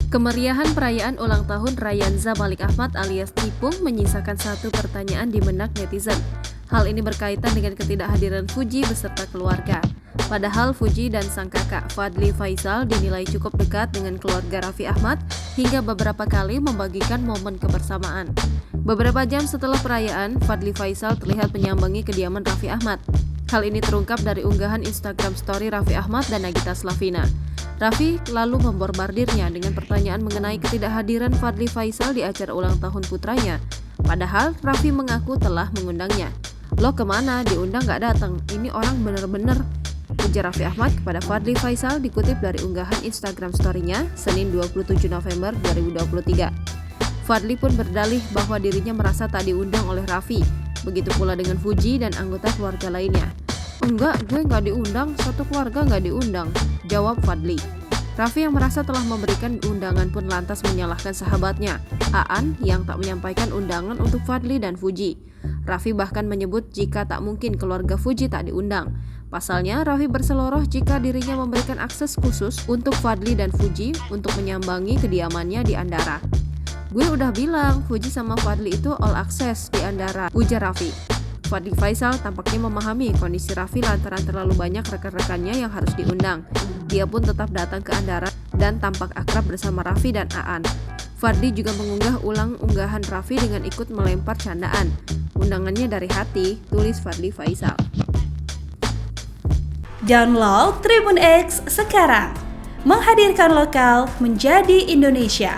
Kemeriahan perayaan ulang tahun Rayanza Malik Ahmad alias Tipung menyisakan satu pertanyaan di benak netizen. Hal ini berkaitan dengan ketidakhadiran Fuji beserta keluarga. Padahal Fuji dan sang kakak Fadly Faisal dinilai cukup dekat dengan keluarga Raffi Ahmad hingga beberapa kali membagikan momen kebersamaan. Beberapa jam setelah perayaan, Fadly Faisal terlihat menyambangi kediaman Raffi Ahmad. Hal ini terungkap dari unggahan Instagram story Raffi Ahmad dan Nagita Slavina. Raffi lalu membombardirnya dengan pertanyaan mengenai ketidakhadiran Fadly Faisal di acara ulang tahun putranya. Padahal Raffi mengaku telah mengundangnya. "Lo kemana? Diundang gak datang? Ini orang bener-bener," ujar Raffi Ahmad kepada Fadly Faisal dikutip dari unggahan Instagram story-nya Senin 27 November 2023. Fadly pun berdalih bahwa dirinya merasa tak diundang oleh Raffi. Begitu pula dengan Fuji dan anggota keluarga lainnya. "Enggak, gue nggak diundang, satu keluarga nggak diundang," jawab Fadly. Raffi yang merasa telah memberikan undangan pun lantas menyalahkan sahabatnya, Aan, yang tak menyampaikan undangan untuk Fadly dan Fuji. Raffi bahkan menyebut jika tak mungkin keluarga Fuji tak diundang. Pasalnya, Raffi berseloroh jika dirinya memberikan akses khusus untuk Fadly dan Fuji untuk menyambangi kediamannya di Andara. "Gue udah bilang, Fuji sama Fadly itu all access di Andara," ujar Raffi. Fadly Faisal tampaknya memahami kondisi Raffi lantaran terlalu banyak rekan-rekannya yang harus diundang. Dia pun tetap datang ke Andara dan tampak akrab bersama Raffi dan Aan. Fadly juga mengunggah ulang unggahan Raffi dengan ikut melempar candaan. "Undangannya dari hati," tulis Fadly Faisal. Download Tribun X sekarang, menghadirkan lokal menjadi Indonesia.